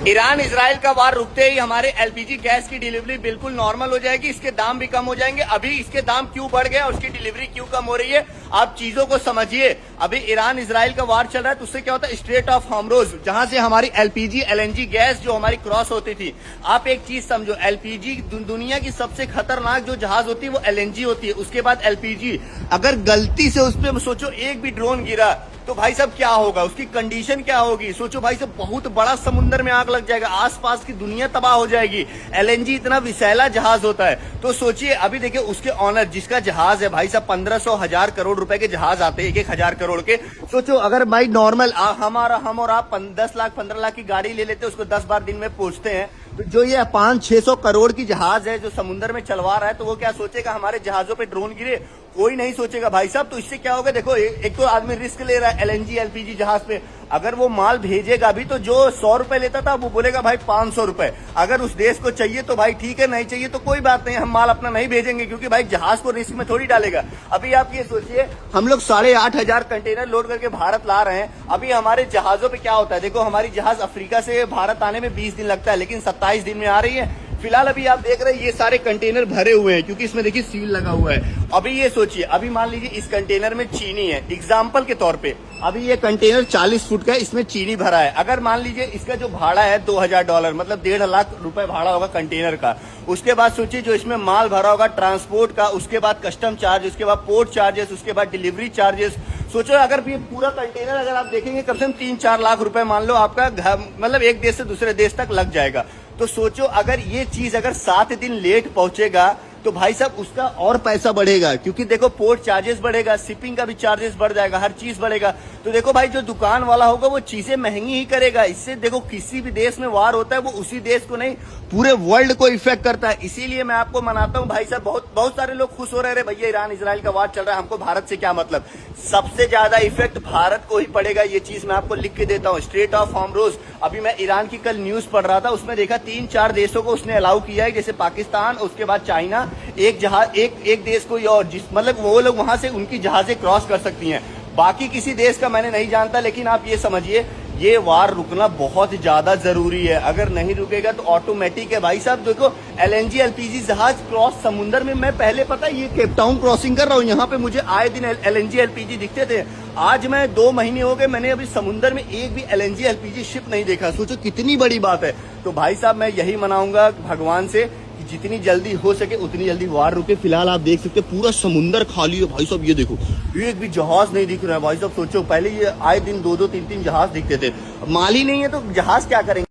Iran Israel का वार रुकते ही हमारे एलपीजी गैस की डिलीवरी बिल्कुल नॉर्मल हो जाएगी, इसके दाम भी कम हो जाएंगे। अभी इसके दाम क्यों बढ़ गए और उसकी डिलीवरी क्यों कम हो रही है, आप चीजों को समझिए। अभी ईरान इजराइल का वार चल रहा है तो उससे क्या होता है, स्ट्रेट ऑफ हॉर्मुज़ जहां से हमारी एलपीजी एलएनजी गैस जो हमारी क्रॉस होती थी। आप एक चीज समझो, एलपीजी दुनिया की सबसे खतरनाक जो जहाज होती है वो एलएनजी होती है, उसके बाद एलपीजी। अगर गलती से उस पर सोचो एक भी ड्रोन गिरा तो भाई साहब क्या होगा, उसकी कंडीशन क्या होगी। सोचो भाई साहब, बहुत बड़ा समुद्र में आग लग जाएगा, आसपास की दुनिया तबाह हो जाएगी। एलएनजी इतना विषैला जहाज होता है। तो सोचिए, अभी देखिए उसके ऑनर जिसका जहाज है भाई साहब 1500 करोड़ रुपए के जहाज आते हैं, 1,000 करोड़ के। सोचो अगर भाई नॉर्मल हम और आप 10 लाख 15 लाख की गाड़ी ले लेते हैं, उसको 10-12 दिन में पहुंचते हैं। तो जो ये 500-600 करोड़ की जहाज है जो समुद्र में चलवा रहा है, तो वो क्या सोचेगा हमारे जहाजों पे ड्रोन गिरे, कोई नहीं सोचेगा भाई साहब। तो इससे क्या होगा, देखो एक तो आदमी रिस्क ले रहा है एलएनजी एलपीजी जहाज पे। अगर वो माल भेजेगा भी तो जो 100 रुपए लेता था वो बोलेगा भाई 500 रुपए। अगर उस देश को चाहिए तो भाई ठीक है, नहीं चाहिए तो कोई बात नहीं, हम माल अपना नहीं भेजेंगे, क्योंकि भाई जहाज को रिस्क में थोड़ी डालेगा। अभी आप ये सोचिए, हम लोग 8,500 कंटेनर लोड करके भारत ला रहे हैं। अभी हमारे जहाजों पे क्या होता है, देखो हमारी जहाज अफ्रीका से भारत आने में 20 दिन लगता है, लेकिन 27 दिन में आ रही है। फिलहाल अभी आप देख रहे हैं ये सारे कंटेनर भरे हुए हैं, क्योंकि इसमें देखिए सील लगा हुआ है। अभी ये सोचिए, अभी मान लीजिए इस कंटेनर में चीनी है, एग्जाम्पल के तौर पे अभी ये कंटेनर 40 फुट का है, इसमें चीनी भरा है। अगर मान लीजिए इसका जो भाड़ा है $2,000, मतलब 1.5 लाख रुपए भाड़ा होगा कंटेनर का। उसके बाद सोचिए जो इसमें माल भरा होगा ट्रांसपोर्ट का, उसके बाद कस्टम चार्ज, उसके बाद पोर्ट चार्जेस, उसके बाद डिलीवरी चार्जेस। सोचो अगर ये पूरा कंटेनर अगर आप देखेंगे कम से कम 3-4 लाख रुपए मान लो आपका मतलब एक देश से दूसरे देश तक लग जाएगा। तो सोचो अगर ये चीज अगर 7 दिन लेट पहुंचेगा तो भाई साहब उसका और पैसा बढ़ेगा, क्योंकि देखो पोर्ट चार्जेस बढ़ेगा, शिपिंग का भी चार्जेस बढ़ जाएगा, हर चीज बढ़ेगा। तो देखो भाई जो दुकान वाला होगा वो चीजें महंगी ही करेगा। इससे देखो किसी भी देश में वार होता है वो उसी देश को नहीं पूरे वर्ल्ड को इफेक्ट करता है। इसीलिए मैं आपको मनाता हूं भाई साहब, बहुत सारे लोग खुश हो रहे हैं भैया ईरान इजराइल का वार चल रहा है, हमको भारत से क्या मतलब। सबसे ज्यादा इफेक्ट भारत को ही पड़ेगा, ये चीज मैं आपको लिख के देता हूँ। स्ट्रेट ऑफ हॉर्मुज़, अभी मैं ईरान की कल न्यूज पढ़ रहा था, उसमें देखा 3-4 देशों को उसने अलाउ किया है, जैसे पाकिस्तान, उसके बाद चाइना, एक जहाज एक देश कोई और, जिस मतलब वो लोग वहां से उनकी जहाजें क्रॉस कर सकती हैं। बाकी किसी देश का मैंने नहीं जानता, लेकिन आप ये समझिए ये वार रुकना बहुत ज्यादा जरूरी है। अगर नहीं रुकेगा तो ऑटोमेटिक है भाई साहब। देखो एलएनजी एलपीजी जहाज क्रॉस समुद्र में, मैं पहले पता है ये केप टाउन क्रॉसिंग कर रहा हूँ, यहाँ पे मुझे आए दिन एलएनजी एलपीजी दिखते थे। आज मैं 2 महीने हो गए, मैंने अभी समुद्र में एक भी एलएनजी एलपीजी शिप नहीं देखा। सोचो कितनी बड़ी बात है। तो भाई साहब मैं यही मनाऊंगा भगवान से कि जितनी जल्दी हो सके उतनी जल्दी वार रुके। फिलहाल आप देख सकते हैं पूरा समुद्र खाली है भाई साहब, ये देखो एक भी जहाज नहीं दिख रहा है भाई साहब। सोचो पहले ये आए दिन 2-2 3-3 जहाज दिखते थे, माल ही नहीं है तो जहाज क्या करेंगे।